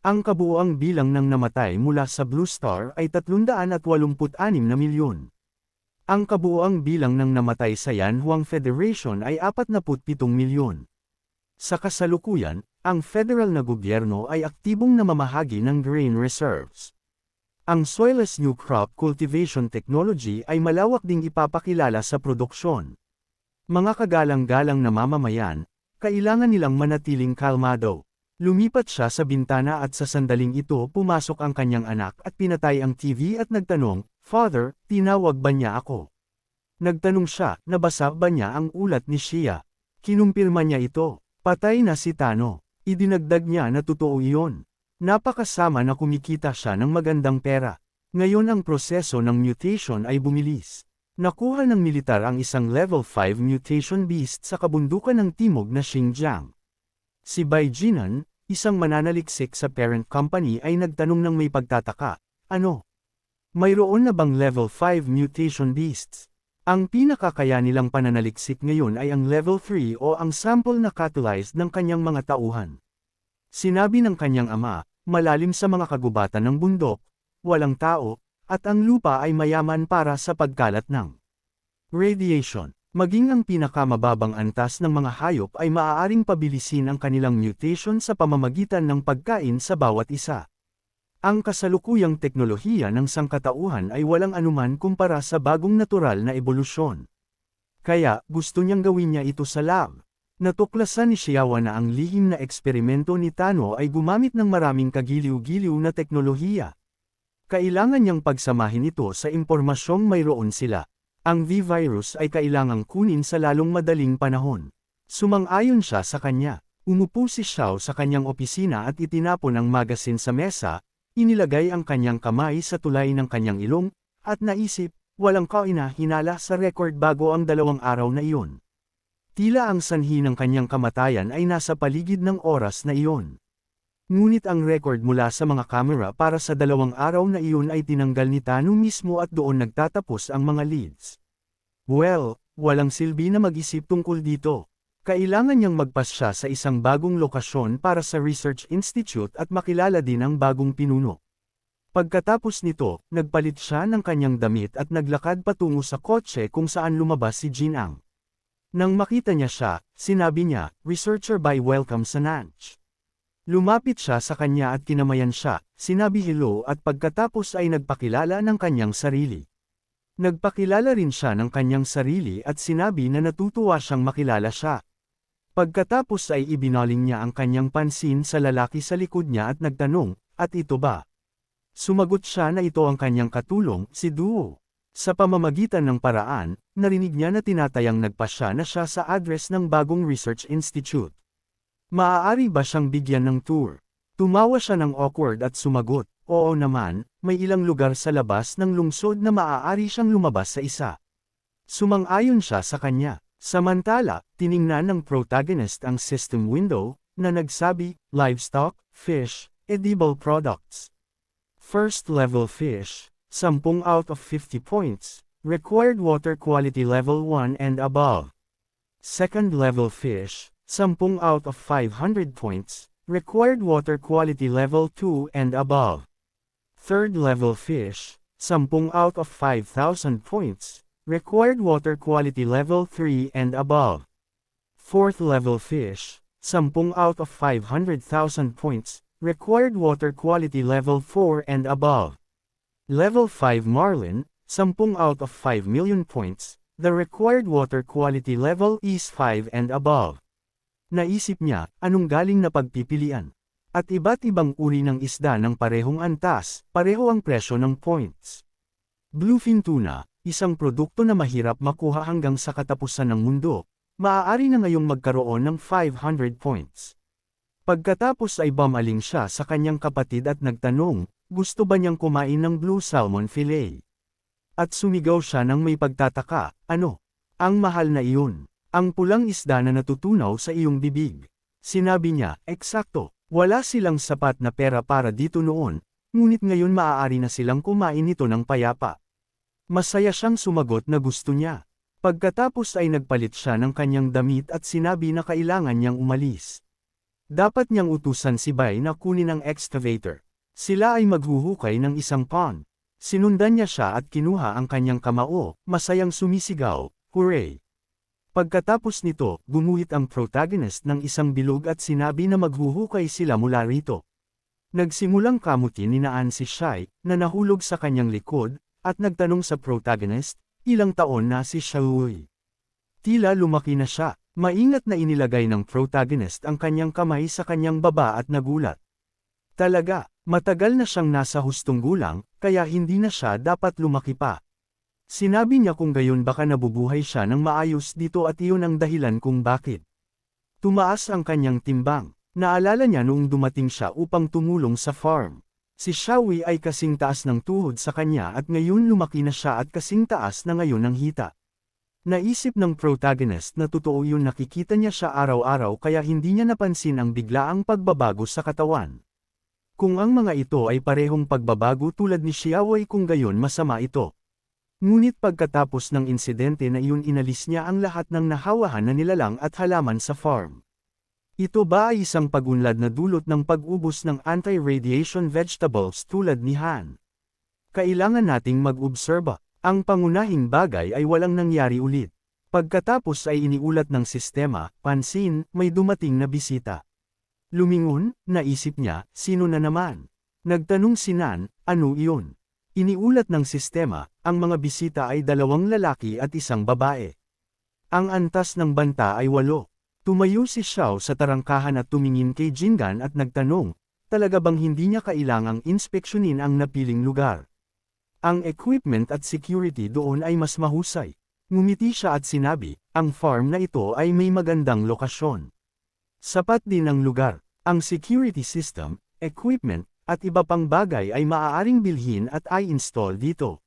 Ang kabuuang bilang ng namatay mula sa Blue Star ay 386 na milyon. Ang kabuuang bilang ng namatay sa Yanhuang Federation ay 47 milyon. Sa kasalukuyan, ang federal na gobyerno ay aktibong namamahagi ng grain reserves. Ang Soilless New Crop Cultivation Technology ay malawak ding ipapakilala sa produksyon. Mga kagalang-galang na mamamayan, kailangan nilang manatiling kalmado. Lumipat siya sa bintana at sa sandaling ito pumasok ang kanyang anak at pinatay ang TV at nagtanong, "Father, tinawag ba niya ako?" Nagtanong siya, nabasa ba niya ang ulat ni Shia? Kinumpirma niya ito. Patay na si Tano. Idinagdag niya na totoo iyon. Napakasama na kumikita siya ng magandang pera. Ngayon ang proseso ng mutation ay bumilis. Nakuha ng militar ang isang level 5 mutation beast sa kabundukan ng timog na Xinjiang. Si Bai Jinan, isang mananaliksik sa parent company ay nagtanong ng may pagtataka, ano? Mayroon na bang level 5 mutation beasts? Ang pinakakaya nilang pananaliksik ngayon ay ang level 3 o ang sample na catalyzed ng kanyang mga tauhan. Sinabi ng kanyang ama, malalim sa mga kagubatan ng bundok, walang tao, at ang lupa ay mayaman para sa pagkalat ng radiation. Maging ang pinakamababang antas ng mga hayop ay maaaring pabilisin ang kanilang mutation sa pamamagitan ng pagkain sa bawat isa. Ang kasalukuyang teknolohiya ng sangkatauhan ay walang anuman kumpara sa bagong natural na ebolusyon. Kaya, gusto niyang gawin niya ito sa lab. Natuklasan ni Shiawa na ang lihim na eksperimento ni Tano ay gumamit ng maraming kagiliw-giliw na teknolohiya. Kailangan niyang pagsamahin ito sa impormasyong mayroon sila. Ang V-virus ay kailangang kunin sa lalong madaling panahon. Sumang-ayon siya sa kanya. Umupo si Xiao sa kanyang opisina at itinapon ang magasin sa mesa, inilagay ang kanyang kamay sa tulay ng kanyang ilong, at naisip, walang kaina-hinala sa record bago ang 2 araw na iyon. Tila ang sanhi ng kanyang kamatayan ay nasa paligid ng oras na iyon. Ngunit ang record mula sa mga kamera para sa 2 araw na iyon ay tinanggal ni Tano mismo at doon nagtatapos ang mga leads. Well, walang silbi na mag-isip tungkol dito. Kailangan niyang magpasya sa isang bagong lokasyon para sa Research Institute at makilala din ang bagong pinuno. Pagkatapos nito, nagpalit siya ng kanyang damit at naglakad patungo sa kotse kung saan lumabas si Jinang. Nang makita niya siya, sinabi niya, "Researcher Bai, welcome sa Nanch." Lumapit siya sa kanya at kinamayan siya, sinabi hello at pagkatapos ay nagpakilala ng kanyang sarili. Nagpakilala rin siya ng kanyang sarili at sinabi na natutuwa siyang makilala siya. Pagkatapos ay ibinaling niya ang kanyang pansin sa lalaki sa likod niya at nagtanong, "At ito ba?" Sumagot siya na ito ang kanyang katulong, si Duo. Sa pamamagitan ng paraan, narinig niya na tinatayang nagpasya na siya sa address ng bagong research institute. Maaari ba siyang bigyan ng tour? Tumawa siya ng awkward at sumagot, "Oo naman, may ilang lugar sa labas ng lungsod na maaari siyang lumabas sa isa." Sumang-ayon siya sa kanya. Samantala, tiningnan ng protagonist ang system window, na nagsabi, livestock, fish, edible products. First level fish, 10 out of 50 points, required water quality level 1 and above. Second level fish, 10 out of 500 points, required water quality level 2 and above. Third level fish, 10 out of 5,000 points, required water quality level 3 and above. Fourth level fish, 10 out of 500,000 points, required water quality level 4 and above. Level 5 marlin, 10 out of 5 million points, the required water quality level is 5 and above. Naisip niya, anong galing na pagpipilian? At iba't ibang uri ng isda ng parehong antas, pareho ang presyo ng points. Bluefin tuna, isang produkto na mahirap makuha hanggang sa katapusan ng mundo, maaari na ngayong magkaroon ng 500 points. Pagkatapos ay bumaling siya sa kanyang kapatid at nagtanong, gusto ba niyang kumain ng blue salmon fillet? At sumigaw siya ng may pagtataka, ano? Ang mahal na iyon. Ang pulang isda na natutunaw sa iyong bibig. Sinabi niya, eksakto, wala silang sapat na pera para dito noon, ngunit ngayon maaari na silang kumain nito ng payapa. Masaya siyang sumagot na gusto niya. Pagkatapos ay nagpalit siya ng kanyang damit at sinabi na kailangan niyang umalis. Dapat niyang utusan si Bai na kunin ang excavator. Sila ay maghuhukay ng isang pond. Sinundan niya siya at kinuha ang kanyang kamao, masayang sumisigaw, "Hooray!" Pagkatapos nito, gumuhit ang protagonist ng isang bilog at sinabi na maghuhukay sila mula rito. Nagsimulang kamutin ni Naan si Shai, na nahulog sa kanyang likod, at nagtanong sa protagonist, ilang taon na si Shaoui. Tila lumaki na siya, maingat na inilagay ng protagonist ang kanyang kamay sa kanyang baba at nagulat. Talaga, matagal na siyang nasa hustong gulang, kaya hindi na siya dapat lumaki pa. Sinabi niya kung gayon baka nabubuhay siya ng maayos dito at iyon ang dahilan kung bakit. Tumaas ang kanyang timbang. Naalala niya noong dumating siya upang tumulong sa farm. Si Shaoui ay kasing taas ng tuhod sa kanya at ngayon lumaki na siya at kasing taas na ngayon ang hita. Naisip ng protagonist na totoo yun, nakikita niya siya araw-araw kaya hindi niya napansin ang biglaang pagbabago sa katawan. Kung ang mga ito ay parehong pagbabago tulad ni Xiaowei, kung gayon masama ito. Ngunit pagkatapos ng insidente na iyon, inalis niya ang lahat ng nahawahan na nilalang at halaman sa farm. Ito ba ay isang pagunlad na dulot ng pag-ubos ng anti-radiation vegetables tulad ni Han? Kailangan nating mag-obserba. Ang pangunahing bagay ay walang nangyari ulit. Pagkatapos ay iniulat ng sistema, pansin, may dumating na bisita. Lumingon, naisip niya, sino na naman? Nagtanong si Nan, ano iyon? Iniulat ng sistema, ang mga bisita ay 2 lalaki at 1 babae. Ang antas ng banta ay 8. Tumayo si Xiao sa tarangkahan at tumingin kay Jingan at nagtanong, talaga bang hindi niya kailangang inspeksyonin ang napiling lugar? Ang equipment at security doon ay mas mahusay. Ngumiti siya at sinabi, ang farm na ito ay may magandang lokasyon. Sapat din ang lugar, ang security system, equipment, at iba pang bagay ay maaaring bilhin at i-install dito.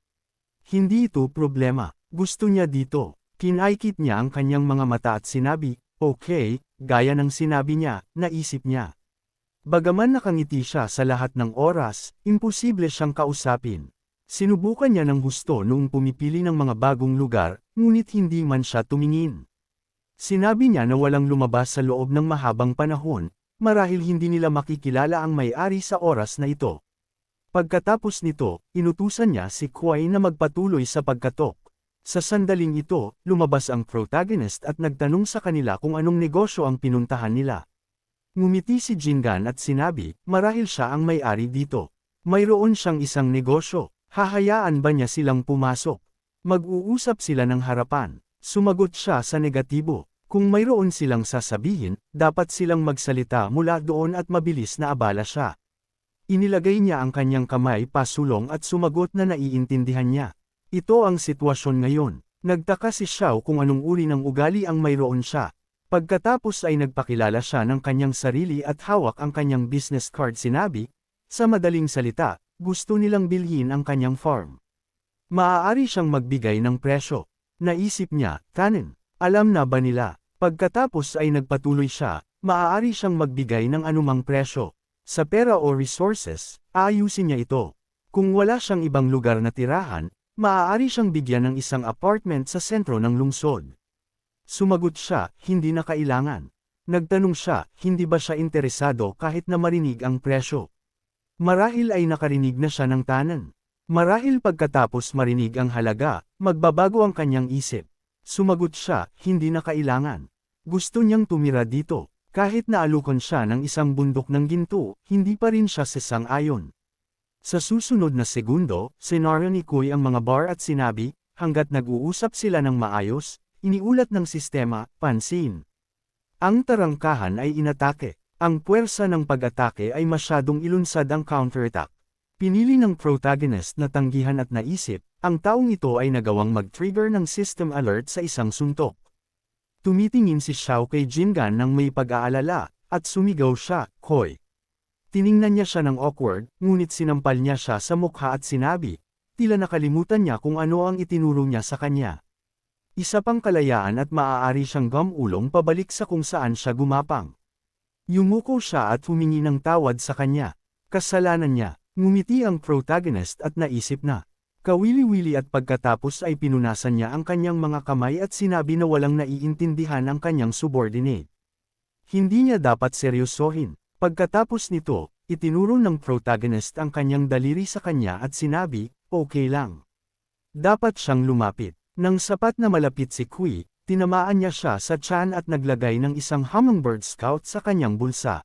Hindi ito problema, gusto niya dito. Kinaikit niya ang kanyang mga mata at sinabi, okay, gaya ng sinabi niya, naisip niya. Bagaman nakangiti siya sa lahat ng oras, imposible siyang kausapin. Sinubukan niya ng husto noong pumipili ng mga bagong lugar, ngunit hindi man siya tumingin. Sinabi niya na walang lumabas sa loob ng mahabang panahon, marahil hindi nila makikilala ang may-ari sa oras na ito. Pagkatapos nito, inutusan niya si Kuai na magpatuloy sa pagkatok. Sa sandaling ito, lumabas ang protagonist at nagtanong sa kanila kung anong negosyo ang pinuntahan nila. Ngumiti si Jingan at sinabi, marahil siya ang may-ari dito. Mayroon siyang isang negosyo, hahayaan ba niya silang pumasok? Mag-uusap sila ng harapan. Sumagot siya sa negatibo. Kung mayroon silang sasabihin, dapat silang magsalita mula doon at mabilis na abala siya. Inilagay niya ang kanyang kamay pasulong at sumagot na naiintindihan niya. Ito ang sitwasyon ngayon. Nagtaka si Xiao kung anong uri ng ugali ang mayroon siya. Pagkatapos ay nagpakilala siya ng kanyang sarili at hawak ang kanyang business card. Sinabi, sa madaling salita, gusto nilang bilhin ang kanyang farm. Maaari siyang magbigay ng presyo. Naisip niya, tanin, alam na ba nila? Pagkatapos ay nagpatuloy siya, maaari siyang magbigay ng anumang presyo. Sa pera o resources, aayusin niya ito. Kung wala siyang ibang lugar na tirahan, maaari siyang bigyan ng isang apartment sa sentro ng lungsod. Sumagot siya, hindi na kailangan. Nagtanong siya, hindi ba siya interesado kahit na marinig ang presyo? Marahil ay nakarinig na siya ng tanan. Marahil pagkatapos marinig ang halaga, magbabago ang kanyang isip. Sumagot siya, hindi na kailangan. Gusto niyang tumira dito. Kahit naalukon siya ng isang bundok ng ginto, hindi pa rin siya sasang-ayon. Sa susunod na segundo, senaryo ni Kuy ang mga bar at sinabi, hanggat nag-uusap sila ng maayos, iniulat ng sistema, pansin. Ang tarangkahan ay inatake. Ang puwersa ng pag-atake ay masyadong ilunsad ang counterattack. Pinili ng protagonist na tanggihan at naisip, ang taong ito ay nagawang mag-trigger ng system alert sa isang suntok. Tumitingin si Xiao kay Jingan nang may pag-aalala, at sumigaw siya, Koy. Tiningnan niya siya ng awkward, ngunit sinampal niya siya sa mukha at sinabi, tila nakalimutan niya kung ano ang itinuro niya sa kanya. Isa pang kalayaan at maaari siyang gumulong pabalik sa kung saan siya gumapang. Yumuko siya at humingi ng tawad sa kanya. Kasalanan niya, ngumiti ang protagonist at naisip na. Kawili-wili at pagkatapos ay pinunasan niya ang kanyang mga kamay at sinabi na walang naiintindihan ang kanyang subordinate. Hindi niya dapat seryosohin. Pagkatapos nito, itinuro ng protagonist ang kanyang daliri sa kanya at sinabi, okay lang. Dapat siyang lumapit. Nang sapat na malapit si Kui, tinamaan niya siya sa tiyan at naglagay ng isang hummingbird scout sa kanyang bulsa.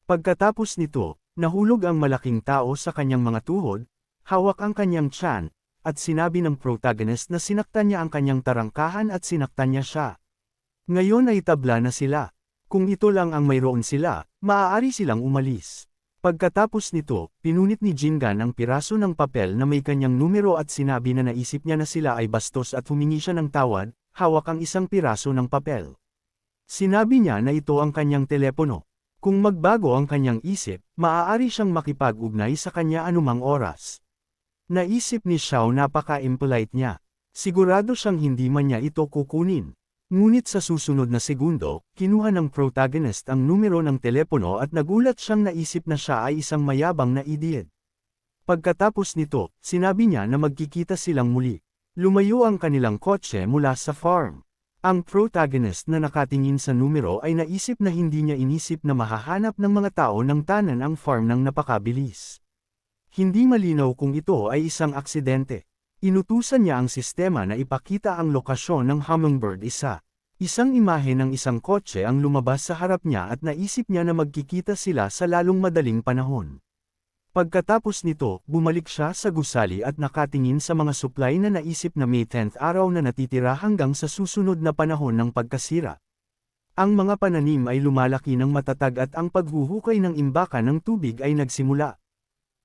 Pagkatapos nito, nahulog ang malaking tao sa kanyang mga tuhod, hawak ang kanyang tiyan, at sinabi ng protagonist na sinaktan niya ang kanyang tarangkahan at sinaktan niya siya. Ngayon ay tabla na sila. Kung ito lang ang mayroon sila, maaari silang umalis. Pagkatapos nito, pinunit ni Jingan ang piraso ng papel na may kanyang numero at sinabi na naisip niya na sila ay bastos at humingi siya ng tawad, hawak ang isang piraso ng papel. Sinabi niya na ito ang kanyang telepono. Kung magbago ang kanyang isip, maaari siyang makipag-ugnay sa kanya anumang oras. Naisip ni Xiao napaka-impolite niya. Sigurado siyang hindi man niya ito kukunin. Ngunit sa susunod na segundo, kinuha ng protagonist ang numero ng telepono at nagulat siyang naisip na siya ay isang mayabang na idiot. Pagkatapos nito, sinabi niya na magkikita silang muli. Lumayo ang kanilang kotse mula sa farm. Ang protagonist na nakatingin sa numero ay naisip na hindi niya inisip na mahahanap ng mga tao ng tanan ang farm ng napakabilis. Hindi malinaw kung ito ay isang aksidente. Inutusan niya ang sistema na ipakita ang lokasyon ng hummingbird isa. Isang imahe ng isang kotse ang lumabas sa harap niya at naisip niya na magkikita sila sa lalong madaling panahon. Pagkatapos nito, bumalik siya sa gusali at nakatingin sa mga supply na naisip na may 10th araw na natitira hanggang sa susunod na panahon ng pagkasira. Ang mga pananim ay lumalaki ng matatag at ang paghuhukay ng imbakan ng tubig ay nagsimula.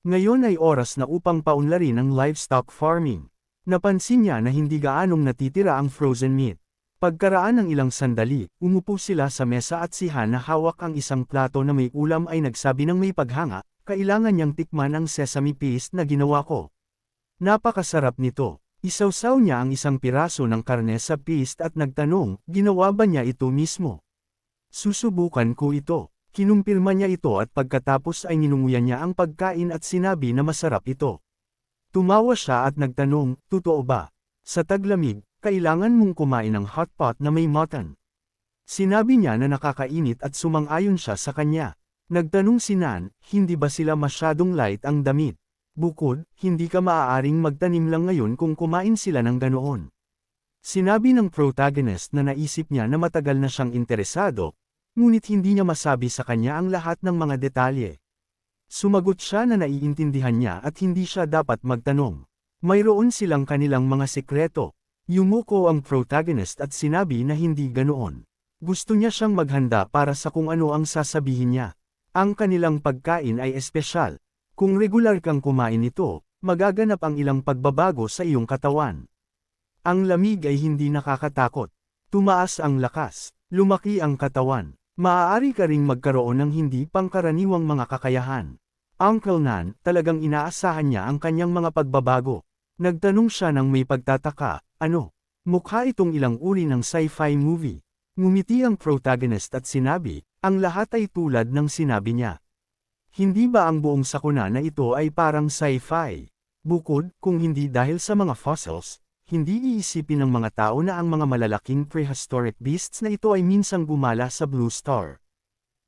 Ngayon ay oras na upang paunlarin ang livestock farming. Napansin niya na hindi gaanong natitira ang frozen meat. Pagkaraan ng ilang sandali, umupo sila sa mesa at si Han na hawak ang isang plato na may ulam ay nagsabi ng may paghanga, kailangan niyang tikman ang sesame paste na ginawa ko. Napakasarap nito. Isawsaw niya ang isang piraso ng karne sa paste at nagtanong, ginawa ba niya ito mismo? Susubukan ko ito. Kinumpirma niya ito at pagkatapos ay ninunguyan niya ang pagkain at sinabi na masarap ito. Tumawa siya at nagtanong, totoo ba? Sa taglamig, kailangan mong kumain ng hot pot na may mutton. Sinabi niya na nakakainit at sumang-ayon siya sa kanya. Nagtanong si Nan, hindi ba sila masyadong light ang damit? Bukod, hindi ka maaaring magtanim lang ngayon kung kumain sila ng ganoon. Sinabi ng protagonist na naisip niya na matagal na siyang interesado, ngunit hindi niya masabi sa kanya ang lahat ng mga detalye. Sumagot siya na naiintindihan niya at hindi siya dapat magtanong. Mayroon silang kanilang mga sekreto. Yumuko ang protagonist at sinabi na hindi ganoon. Gusto niya siyang maghanda para sa kung ano ang sasabihin niya. Ang kanilang pagkain ay espesyal. Kung regular kang kumain nito, magaganap ang ilang pagbabago sa iyong katawan. Ang lamig ay hindi nakakatakot. Tumaas ang lakas. Lumaki ang katawan. Maaari ka ring magkaroon ng hindi pangkaraniwang mga kakayahan. Uncle Nan, talagang inaasahan niya ang kanyang mga pagbabago. Nagtanong siya ng may pagtataka, ano? Mukha itong ilang uri ng sci-fi movie. Ngumiti ang protagonist at sinabi, ang lahat ay tulad ng sinabi niya. Hindi ba ang buong sakuna na ito ay parang sci-fi? Bukod, kung hindi dahil sa mga fossils, hindi iisipin ng mga tao na ang mga malalaking prehistoric beasts na ito ay minsang gumala sa Blue Star.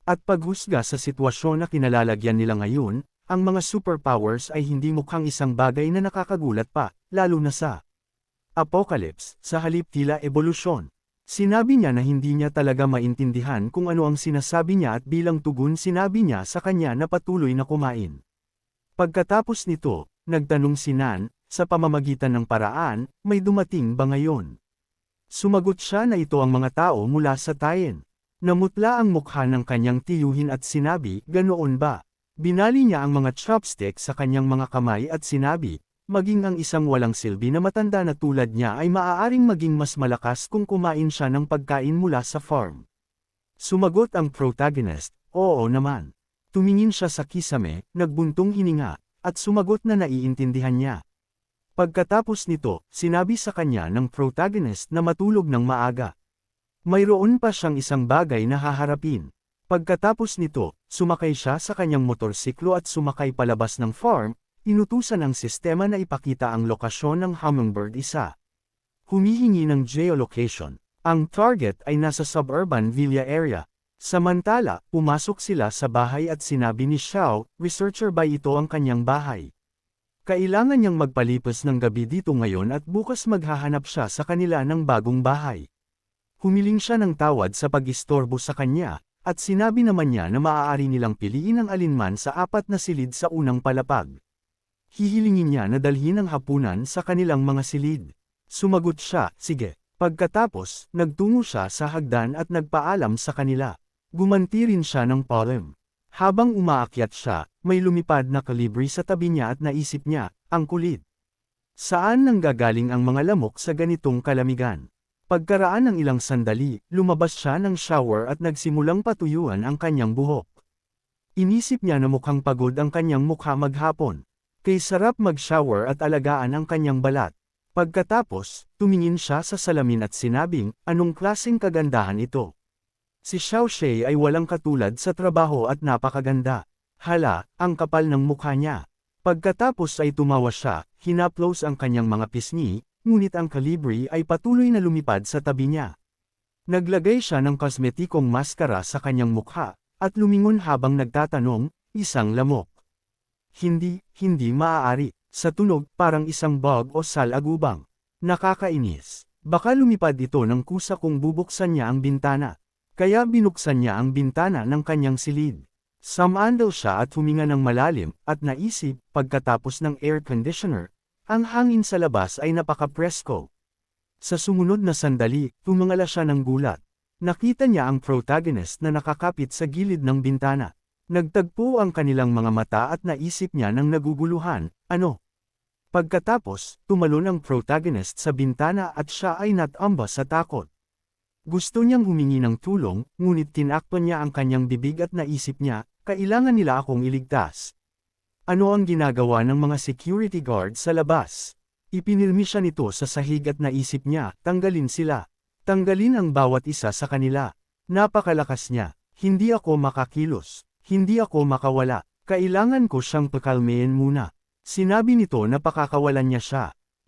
At paghusga sa sitwasyon na kinalalagyan nila ngayon, ang mga superpowers ay hindi mukhang isang bagay na nakakagulat pa, lalo na sa Apocalypse, sa halip tila ebolusyon. Sinabi niya na hindi niya talaga maintindihan kung ano ang sinasabi niya at bilang tugon sinabi niya sa kanya na patuloy na kumain. Pagkatapos nito, nagtanong si Nan, sa pamamagitan ng paraan, may dumating ba ngayon? Sumagot siya na ito ang mga tao mula sa Tayen. Namutla ang mukha ng kanyang tiyuhin at sinabi, ganoon ba? Binali niya ang mga chopstick sa kanyang mga kamay at sinabi, maging ang isang walang silbi na matanda na tulad niya ay maaaring maging mas malakas kung kumain siya ng pagkain mula sa farm. Sumagot ang protagonist, oo naman. Tumingin siya sa kisame, nagbuntong hininga, at sumagot na naiintindihan niya. Pagkatapos nito, sinabi sa kanya ng protagonist na matulog ng maaga. Mayroon pa siyang isang bagay na haharapin. Pagkatapos nito, sumakay siya sa kanyang motorsiklo at sumakay palabas ng farm, inutusan ang sistema na ipakita ang lokasyon ng hummingbird isa. Humihingi ng geolocation. Ang target ay nasa suburban villa area. Samantala, pumasok sila sa bahay at sinabi ni Xiao, researcher ba ito ang kanyang bahay? Kailangan niyang magpalipas ng gabi dito ngayon at bukas maghahanap siya sa kanila ng bagong bahay. Humiling siya ng tawad sa pag-istorbo sa kanya, at sinabi naman niya na maaari nilang piliin ang alinman sa 4 na silid sa unang palapag. Hihilingin niya na dalhin ang hapunan sa kanilang mga silid. Sumagot siya, sige. Pagkatapos, nagtungo siya sa hagdan at nagpaalam sa kanila. Gumanti rin siya ng palm. Habang umaakyat siya, may lumipad na kalibri sa tabi niya at naisip niya, ang kulit. Saan nanggagaling ang mga lamok sa ganitong kalamigan? Pagkaraan ng ilang sandali, lumabas siya ng shower at nagsimulang patuyuan ang kanyang buhok. Inisip niya na mukhang pagod ang kanyang mukha maghapon. Kay sarap mag-shower at alagaan ang kanyang balat. Pagkatapos, tumingin siya sa salamin at sinabing, anong klaseng kagandahan ito? Si Xiao Shei ay walang katulad sa trabaho at napakaganda. Hala, ang kapal ng mukha niya. Pagkatapos ay tumawa siya, hinaplos ang kanyang mga pisngi, ngunit ang kalibri ay patuloy na lumipad sa tabi niya. Naglagay siya ng kosmetikong maskara sa kanyang mukha, at lumingon habang nagtatanong, isang lamok. Hindi maaari. Sa tunog, parang isang bug o salagubang. Nakakainis. Baka lumipad ito ng kusa kung bubuksan niya ang bintana. Kaya binuksan niya ang bintana ng kanyang silid. Sumandal siya at huminga ng malalim, at naisip, pagkatapos ng air conditioner, ang hangin sa labas ay napaka-presko. Sa sumunod na sandali, tumangala siya ng gulat. Nakita niya ang protagonist na nakakapit sa gilid ng bintana. Nagtagpo ang kanilang mga mata at naisip niya ng naguguluhan, ano? Pagkatapos, tumalon ang protagonist sa bintana at siya ay natamba sa takot. Gusto niyang humingi ng tulong, ngunit tinakpan niya ang kanyang bibig at naisip niya, kailangan nila akong iligtas. Ano ang ginagawa ng mga security guard sa labas? Ipinilmi siya nito sa sahig at naisip niya, tanggalin sila. Tanggalin ang bawat isa sa kanila. Napakalakas niya. Hindi ako makakilos. Hindi ako makawala. Kailangan ko siyang pakalmayin muna. Sinabi nito na pakakawalan niya siya.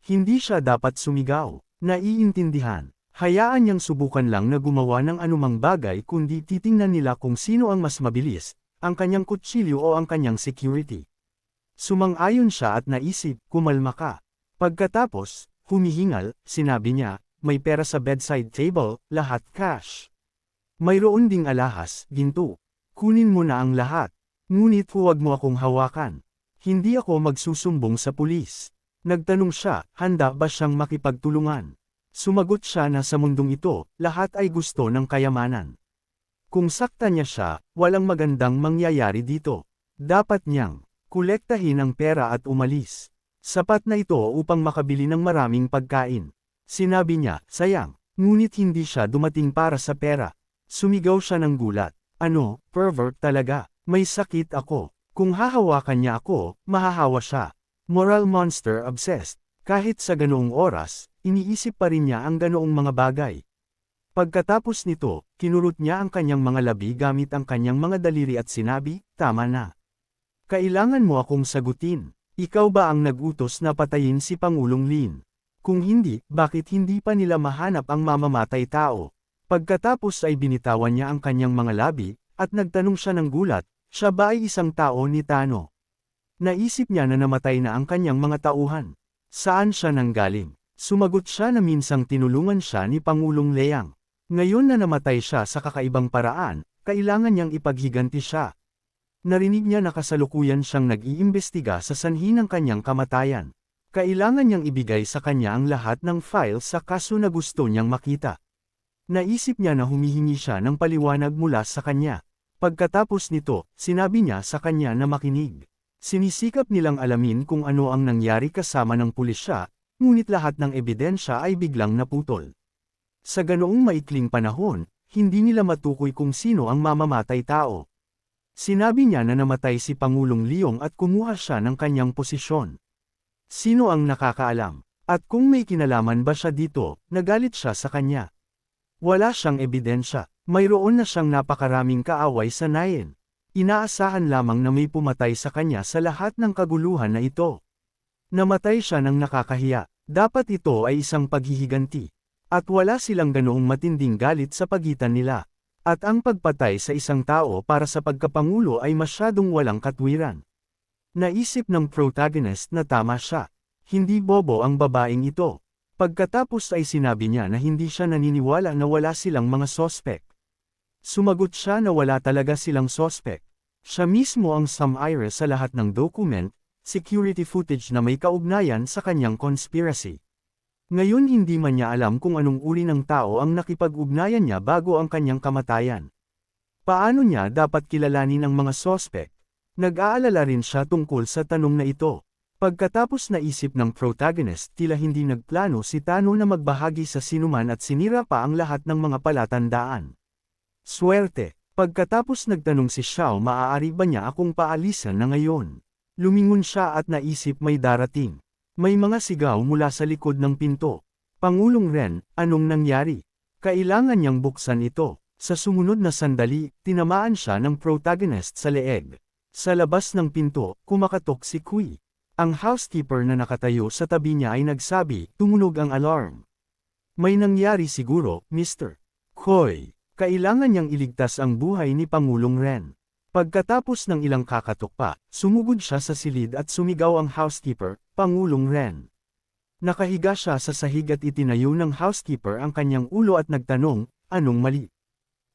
Hindi siya dapat sumigaw. Naiintindihan. Hayaan niyang subukan lang na gumawa ng anumang bagay kundi titingnan nila kung sino ang mas mabilis, ang kanyang kutsilyo o ang kanyang security. Sumang-ayon siya at naisip, kumalma ka. Pagkatapos, humihingal, sinabi niya, may pera sa bedside table, lahat cash. Mayroon ding alahas, ginto. Kunin mo na ang lahat. Ngunit huwag mo akong hawakan. Hindi ako magsusumbong sa pulis. Nagtanong siya, handa ba siyang makipagtulungan? Sumagot siya na sa mundong ito, lahat ay gusto ng kayamanan. Kung sakta niya siya, walang magandang mangyayari dito. Dapat niyang kolektahin ang pera at umalis. Sapat na ito upang makabili ng maraming pagkain. Sinabi niya, sayang, ngunit hindi siya dumating para sa pera. Sumigaw siya ng gulat. Ano, pervert talaga, may sakit ako. Kung hahawakan niya ako, mahahawa siya. Moral monster obsessed. Kahit sa ganoong oras, iniisip pa rin niya ang ganoong mga bagay. Pagkatapos nito, kinurot niya ang kanyang mga labi gamit ang kanyang mga daliri at sinabi, tama na. Kailangan mo akong sagutin. Ikaw ba ang nag-utos na patayin si Pangulong Lin? Kung hindi, bakit hindi pa nila mahanap ang mamamatay tao? Pagkatapos ay binitawan niya ang kanyang mga labi, at nagtanong siya ng gulat, siya ba ay isang tao ni Tano? Naisip niya na namatay na ang kanyang mga tauhan. Saan siya nanggaling? Sumagot siya na minsang tinulungan siya ni Pangulong Liang. Ngayon na namatay siya sa kakaibang paraan, kailangan niyang ipaghiganti siya. Narinig niya na kasalukuyan siyang nag-iimbestiga sa sanhi ng kanyang kamatayan. Kailangan niyang ibigay sa kanya ang lahat ng file sa kaso na gusto niyang makita. Naisip niya na humihingi siya ng paliwanag mula sa kanya. Pagkatapos nito, sinabi niya sa kanya na makinig. Sinisikap nilang alamin kung ano ang nangyari kasama ng pulisya, ngunit lahat ng ebidensya ay biglang naputol. Sa ganoong maikling panahon, hindi nila matukoy kung sino ang mamamatay tao. Sinabi niya na namatay si Pangulong Liong at kumuha siya ng kanyang posisyon. Sino ang nakakaalam? At kung may kinalaman ba siya dito, nagalit siya sa kanya. Wala siyang ebidensya. Mayroon na siyang napakaraming kaaway sa Nayen. Inaasahan lamang na may pumatay sa kanya sa lahat ng kaguluhan na ito. Namatay siya ng nakakahiya. Dapat ito ay isang paghihiganti. At wala silang ganoong matinding galit sa pagitan nila. At ang pagpatay sa isang tao para sa pagkapangulo ay masyadong walang katwiran. Naisip ng protagonist na tama siya. Hindi bobo ang babaeng ito. Pagkatapos ay sinabi niya na hindi siya naniniwala na wala silang mga sospek. Sumagot siya na wala talaga silang sospek. Siya mismo ang sumire sa lahat ng document, security footage na may kaugnayan sa kanyang conspiracy. Ngayon hindi man niya alam kung anong uri ng tao ang nakipag-ugnayan niya bago ang kanyang kamatayan. Paano niya dapat kilalanin ang mga sospek? Nag-aalala rin siya tungkol sa tanong na ito. Pagkatapos naisip ng protagonist tila hindi nagplano si Tano na magbahagi sa sinuman at sinira pa ang lahat ng mga palatandaan. Swerte. Pagkatapos nagtanong si Xiao maaari ba niya akong paalisan na ngayon? Lumingon siya at naisip may darating. May mga sigaw mula sa likod ng pinto. Pangulong Ren, anong nangyari? Kailangan niyang buksan ito. Sa sumunod na sandali, tinamaan siya ng protagonist sa leeg. Sa labas ng pinto, kumakatok si Kui. Ang housekeeper na nakatayo sa tabi niya ay nagsabi, tumunog ang alarm. May nangyari siguro, Mr. Koi. Kailangan niyang iligtas ang buhay ni Pangulong Ren. Pagkatapos ng ilang kakatok pa, sumugod siya sa silid at sumigaw ang housekeeper, Pangulong Ren. Nakahiga siya sa sahig at itinayo ng housekeeper ang kanyang ulo at nagtanong, anong mali?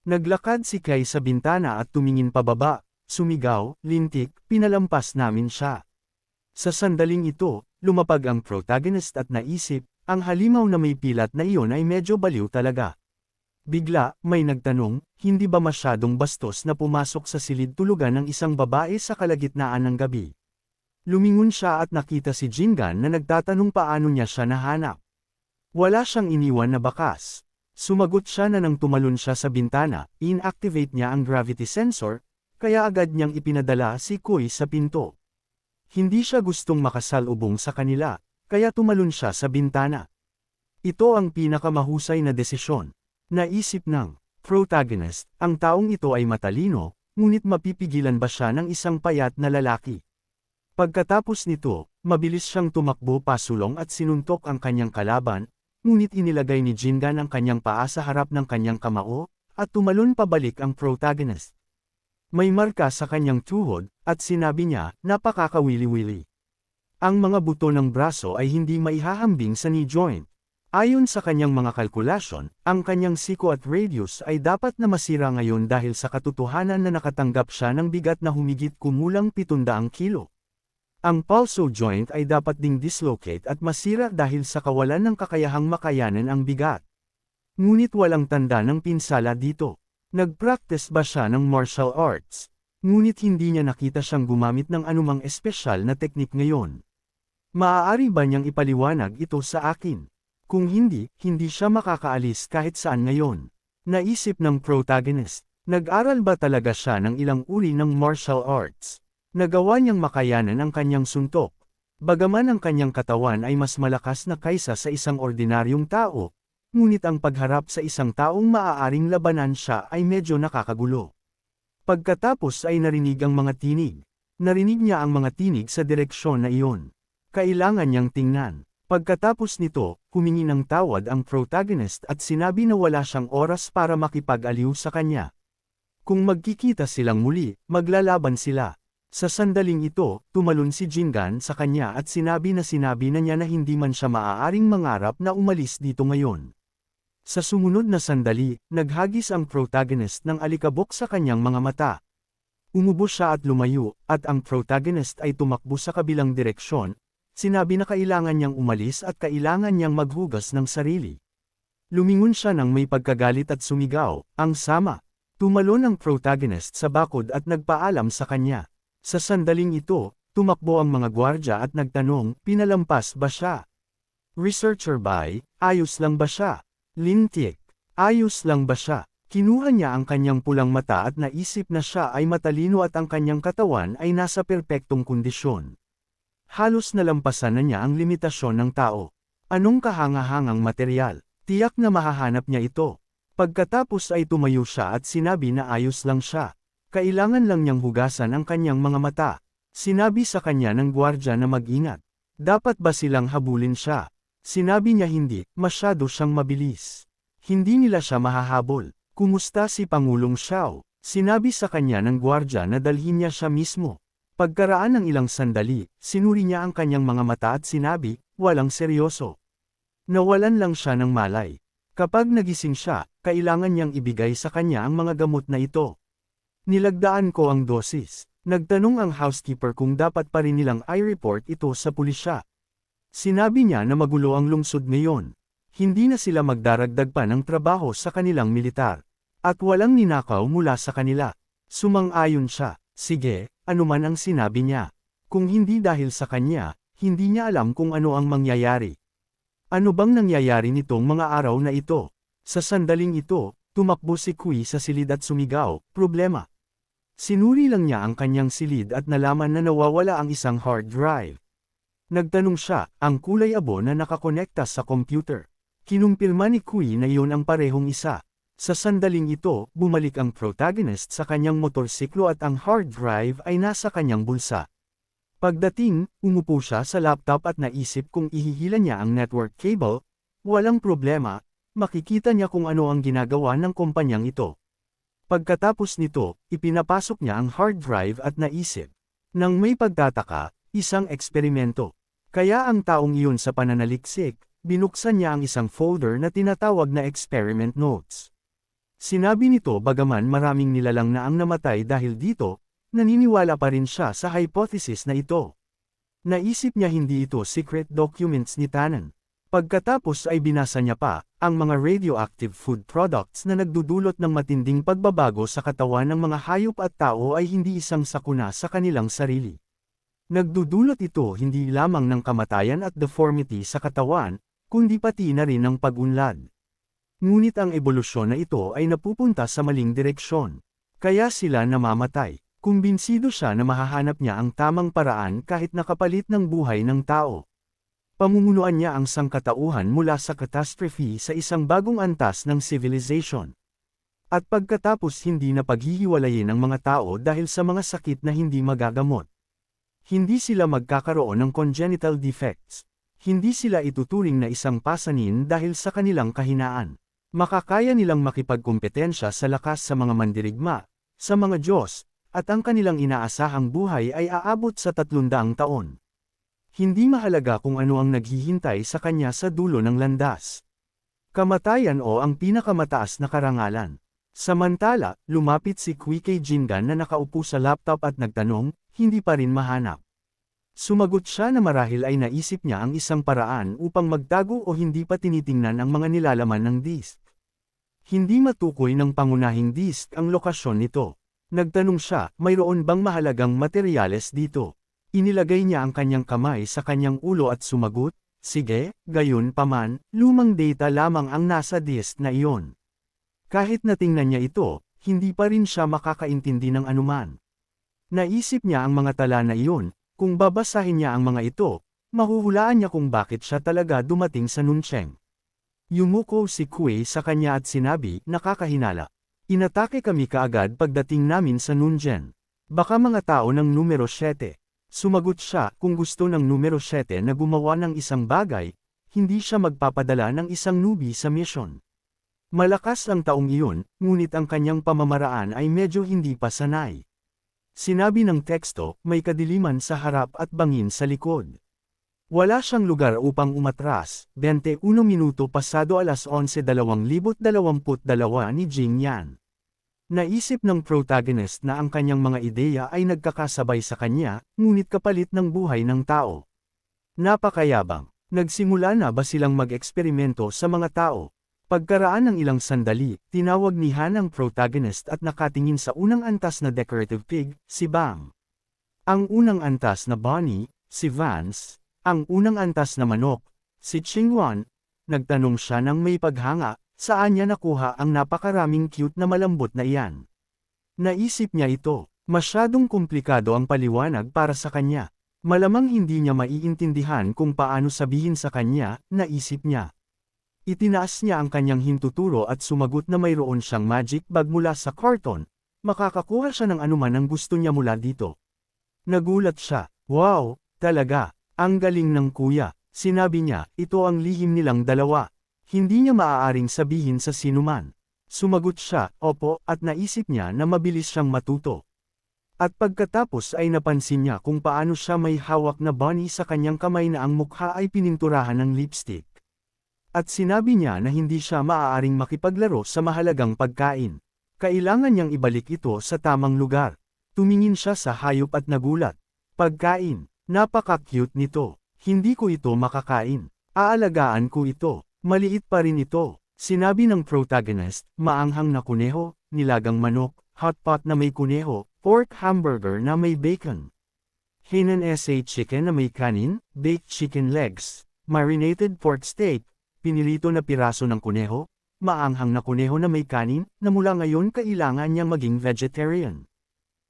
Naglakad si Kai sa bintana at tumingin pababa, sumigaw, lintik, pinalampas namin siya. Sa sandaling ito, lumapag ang protagonist at naisip, ang halimaw na may pilat na iyon ay medyo baliw talaga. Bigla, may nagtanong, hindi ba masyadong bastos na pumasok sa silid tulugan ng isang babae sa kalagitnaan ng gabi? Lumingon siya at nakita si Jingan na nagtatanong paano niya siya nahanap. Wala siyang iniwan na bakas. Sumagot siya na nang tumalon siya sa bintana, inactivate niya ang gravity sensor, kaya agad niyang ipinadala si Kui sa pinto. Hindi siya gustong makasalubong sa kanila, kaya tumalon siya sa bintana. Ito ang pinakamahusay na desisyon. Naisip ng protagonist, ang taong ito ay matalino, ngunit mapipigilan ba siya ng isang payat na lalaki? Pagkatapos nito, mabilis siyang tumakbo pasulong at sinuntok ang kanyang kalaban, ngunit inilagay ni Jingan ang kanyang paa sa harap ng kanyang kamao, at tumalon pabalik ang protagonist. May marka sa kanyang tuhod, at sinabi niya, napakakawili-wili. Ang mga buto ng braso ay hindi maihahambing sa knee joint. Ayon sa kanyang mga kalkulasyon, ang kanyang siko at radius ay dapat na masira ngayon dahil sa katotohanan na nakatanggap siya ng bigat na humigit kumulang 700 kilo. Ang pulso joint ay dapat ding dislocate at masira dahil sa kawalan ng kakayahang makayanan ang bigat. Ngunit walang tanda ng pinsala dito. Nag-practice ba siya ng martial arts? Ngunit hindi niya nakita siyang gumamit ng anumang espesyal na teknik ngayon. Maaari ba niyang ipaliwanag ito sa akin? Kung hindi, hindi siya makakaalis kahit saan ngayon. Naisip ng protagonist. Nag-aral ba talaga siya ng ilang uri ng martial arts? Nagawa niyang makayanan ang kanyang suntok. Bagaman ang kanyang katawan ay mas malakas na kaysa sa isang ordinaryong tao, ngunit ang pagharap sa isang taong maaaring labanan siya ay medyo nakakagulo. Pagkatapos ay narinig ang mga tinig. Narinig niya ang mga tinig sa direksyon na iyon. Kailangan niyang tingnan. Pagkatapos nito, humingi ng tawad ang protagonist at sinabi na wala siyang oras para makipag-aliw sa kanya. Kung magkikita silang muli, maglalaban sila. Sa sandaling ito, tumalon si Jingan sa kanya at sinabi na niya na hindi man siya maaaring mangarap na umalis dito ngayon. Sa sumunod na sandali, naghagis ang protagonist ng alikabok sa kanyang mga mata. Umubo siya at lumayo, at ang protagonist ay tumakbo sa kabilang direksyon. Sinabi na kailangan niyang umalis at kailangan niyang maghugas ng sarili. Lumingon siya nang may pagkagalit at sumigaw, ang sama. Tumalon ang protagonist sa bakod at nagpaalam sa kanya. Sa sandaling ito, tumakbo ang mga gwardya at nagtanong, pinalampas ba siya? Researcher by, ayos lang ba siya? Lintik, ayos lang ba siya? Kinuha niya ang kanyang pulang mata at naisip na siya ay matalino at ang kanyang katawan ay nasa perpektong kondisyon. Halos nalampasan na niya ang limitasyon ng tao. Anong kahangahangang materyal? Tiyak na mahahanap niya ito. Pagkatapos ay tumayo siya at sinabi na ayos lang siya. Kailangan lang niyang hugasan ang kanyang mga mata. Sinabi sa kanya ng gwardya na mag-ingat. Dapat ba silang habulin siya? Sinabi niya hindi, masyado siyang mabilis. Hindi nila siya mahahabol. Kumusta si Pangulong Xiao? Sinabi sa kanya ng gwardya na dalhin niya siya mismo. Pagkaraan ng ilang sandali, sinuri niya ang kanyang mga mata at sinabi, walang seryoso. Nawalan lang siya ng malay. Kapag nagising siya, kailangan niyang ibigay sa kanya ang mga gamot na ito. Nilagdaan ko ang dosis. Nagtanong ang housekeeper kung dapat pa rin nilang i-report ito sa pulisya. Sinabi niya na magulo ang lungsod ngayon. Hindi na sila magdaragdag pa ng trabaho sa kanilang militar. At walang ninakaw mula sa kanila. Sumang-ayon siya. Sige, anuman ang sinabi niya. Kung hindi dahil sa kanya, hindi niya alam kung ano ang mangyayari. Ano bang nangyayari nitong mga araw na ito? Sa sandaling ito, tumakbo si Kui sa silid at sumigaw, problema. Sinuri lang niya ang kanyang silid at nalaman na nawawala ang isang hard drive. Nagtanong siya, ang kulay abo na nakakonekta sa computer. Kinumpirma ni Kui na iyon ang parehong isa. Sa sandaling ito, bumalik ang protagonist sa kanyang motorsiklo at ang hard drive ay nasa kanyang bulsa. Pagdating, umupo siya sa laptop at naisip kung ihihila niya ang network cable, walang problema, makikita niya kung ano ang ginagawa ng kumpanyang ito. Pagkatapos nito, ipinapasok niya ang hard drive at naisip. Nang may pagtataka, isang eksperimento. Kaya ang taong iyon sa pananaliksik, binuksan niya ang isang folder na tinatawag na experiment notes. Sinabi nito bagaman maraming nilalang na ang namatay dahil dito, naniniwala pa rin siya sa hypothesis na ito. Naisip niya hindi ito secret documents ni Tannen. Pagkatapos ay binasa niya pa, ang mga radioactive food products na nagdudulot ng matinding pagbabago sa katawan ng mga hayop at tao ay hindi isang sakuna sa kanilang sarili. Nagdudulot ito hindi lamang ng kamatayan at deformity sa katawan, kundi pati na rin ng pag-unlad. Ngunit ang ebolusyon na ito ay napupunta sa maling direksyon. Kaya sila namamatay. Kumbinsido siya na mahahanap niya ang tamang paraan kahit nakapalit ng buhay ng tao. Pamumunuan niya ang sangkatauhan mula sa catastrophe sa isang bagong antas ng civilization. At pagkatapos hindi na paghihiwalayin ang mga tao dahil sa mga sakit na hindi magagamot. Hindi sila magkakaroon ng congenital defects. Hindi sila ituturing na isang pasanin dahil sa kanilang kahinaan. Makakaya nilang makipagkumpetensya sa lakas sa mga mandirigma, sa mga Diyos, at ang kanilang inaasahang buhay ay aabot sa 300 taon. Hindi mahalaga kung ano ang naghihintay sa kanya sa dulo ng landas. Kamatayan o ang pinakamataas na karangalan. Samantala, lumapit si Kui kay Jingan na nakaupo sa laptop at nagtanong, hindi pa rin mahanap. Sumagot siya na marahil ay naisip niya ang isang paraan upang magtago o hindi pa tinitingnan ang mga nilalaman ng disk. Hindi matukoy ng pangunahing disk ang lokasyon nito. Nagtanong siya, mayroon bang mahalagang materyales dito? Inilagay niya ang kanyang kamay sa kanyang ulo at sumagot, sige, gayon paman, lumang data lamang ang nasa disk na iyon. Kahit natingnan niya ito, hindi pa rin siya makakaintindi ng anuman. Naisip niya ang mga tala na iyon, kung babasahin niya ang mga ito, mahuhulaan niya kung bakit siya talaga dumating sa Nuncheng. Yumuko si Kui sa kanya at sinabi, nakakahinala. Inatake kami kaagad pagdating namin sa Nunjen. Baka mga tao ng numero 7. Sumagot siya, kung gusto ng numero 7 na gumawa ng isang bagay, hindi siya magpapadala ng isang newbie sa mission. Malakas ang taong iyon, ngunit ang kanyang pamamaraan ay medyo hindi pa sanay. Sinabi ng teksto, may kadiliman sa harap at bangin sa likod. Wala siyang lugar upang umatras, 21 minuto pasado alas 11:2022 ni Jing Yan. Naisip ng protagonist na ang kanyang mga ideya ay nagkakasabay sa kanya, ngunit kapalit ng buhay ng tao. Napakayabang. Nagsimula na ba silang mag-eksperimento sa mga tao? Pagkaraan ng ilang sandali, tinawag ni Han ang protagonist at nakatingin sa unang antas na decorative pig, si Bang. Ang unang antas na bunny, si Vance. Ang unang antas na manok, si Chingwan. Nagtanong siya ng may paghanga, saan niya nakuha ang napakaraming cute na malambot na iyan. Naisip niya ito, masyadong komplikado ang paliwanag para sa kanya. Malamang hindi niya maiintindihan kung paano sabihin sa kanya, naisip niya. Itinaas niya ang kanyang hintuturo at sumagot na mayroon siyang magic bag mula sa karton, makakakuha siya ng anuman ang gusto niya mula dito. Nagulat siya, wow, talaga. Ang galing ng kuya, sinabi niya, ito ang lihim nilang dalawa. Hindi niya maaaring sabihin sa sinuman. Sumagot siya, opo, at naisip niya na mabilis siyang matuto. At pagkatapos ay napansin niya kung paano siya may hawak na bunny sa kanyang kamay na ang mukha ay pininturahan ng lipstick. At sinabi niya na hindi siya maaaring makipaglaro sa mahalagang pagkain. Kailangan niyang ibalik ito sa tamang lugar. Tumingin siya sa hayop at nagulat. Pagkain, napaka-cute nito. Hindi ko ito makakain. Aalagaan ko ito. Maliit pa rin ito. Sinabi ng protagonist, maanghang na kuneho, nilagang manok, hot pot na may kuneho, pork hamburger na may bacon. Hainanese chicken na may kanin, baked chicken legs, marinated pork steak, pinilito na piraso ng kuneho, maanghang na kuneho na may kanin, na mula ngayon kailangan niyang maging vegetarian.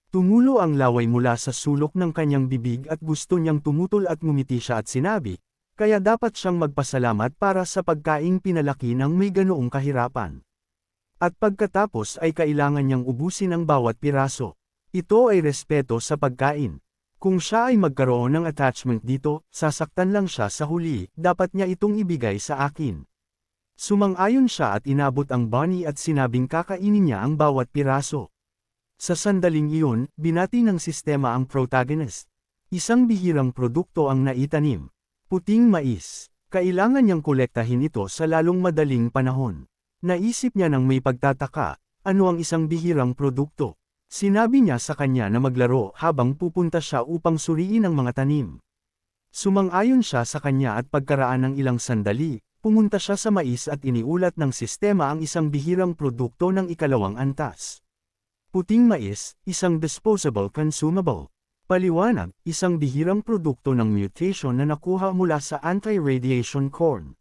Tumulo ang laway mula sa sulok ng kanyang bibig at gusto niyang tumutol at ngumiti siya at sinabi, kaya dapat siyang magpasalamat para sa pagkaing pinalaki ng may ganoong kahirapan. At pagkatapos ay kailangan niyang ubusin ang bawat piraso. Ito ay respeto sa pagkain. Kung siya ay magkaroon ng attachment dito, sasaktan lang siya sa huli, dapat niya itong ibigay sa akin. Sumang-ayon siya at inabot ang bunny at sinabing kakainin niya ang bawat piraso. Sa sandaling iyon, binati ng sistema ang protagonist. Isang bihirang produkto ang naitanim. Puting mais. Kailangan niyang kolektahin ito sa lalong madaling panahon. Naisip niya nang may pagtataka, ano ang isang bihirang produkto? Sinabi niya sa kanya na maglaro habang pupunta siya upang suriin ang mga tanim. Sumang-ayon siya sa kanya at pagkaraan ng ilang sandali, pumunta siya sa mais at iniulat ng sistema ang isang bihirang produkto ng ikalawang antas. Puting mais, isang disposable consumable. Paliwanag, isang bihirang produkto ng mutation na nakuha mula sa anti-radiation corn.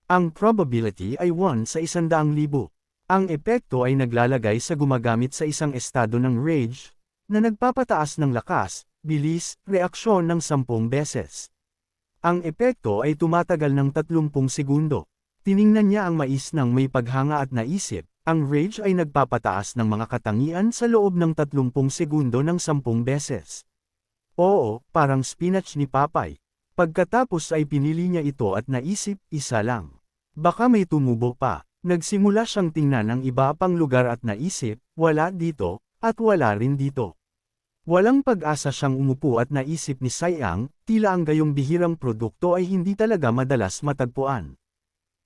Ang probability ay 1 sa 100,000. Ang epekto ay naglalagay sa gumagamit sa isang estado ng rage, na nagpapataas ng lakas, bilis, reaksyon ng 10 beses. Ang epekto ay tumatagal ng 30 segundo. Tiningnan niya ang mais ng may paghanga at naisip, ang rage ay nagpapataas ng mga katangian sa loob ng 30 segundo ng 10 beses. Oo, parang spinach ni Papay. Pagkatapos ay pinili niya ito at naisip, isa lang. Baka may tumubo pa. Nagsimula siyang tingnan ang iba pang lugar at naisip, wala dito, at wala rin dito. Walang pag-asa siyang umupo at naisip ni Sayang, tila ang gayong bihirang produkto ay hindi talaga madalas matagpuan.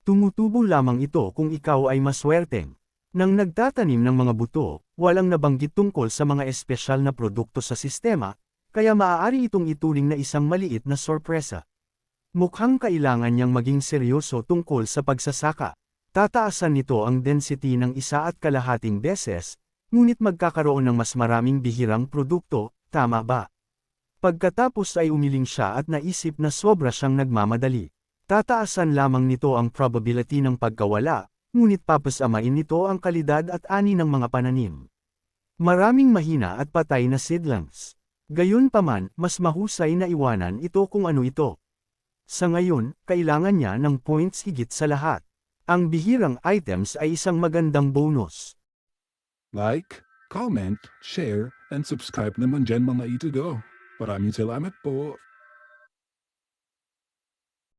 Tumutubo lamang ito kung ikaw ay maswerteng. Nang nagtatanim ng mga buto, walang nabanggit tungkol sa mga espesyal na produkto sa sistema, kaya maaari itong ituring na isang maliit na sorpresa. Mukhang kailangan niyang maging seryoso tungkol sa pagsasaka. Tataasan nito ang density ng 1.5 beses, ngunit magkakaroon ng mas maraming bihirang produkto, tama ba? Pagkatapos ay umiling siya at naisip na sobra siyang nagmamadali. Tataasan lamang nito ang probability ng pagkawala, ngunit papasamain nito ang kalidad at ani ng mga pananim. Maraming mahina at patay na seedlings. Gayunpaman, mas mahusay na iwanan ito kung ano ito. Sa ngayon, kailangan niya ng points higit sa lahat. Ang bihirang items ay isang magandang bonus. Like, comment, share, and subscribe naman dyan mga ito go. Maraming salamat po.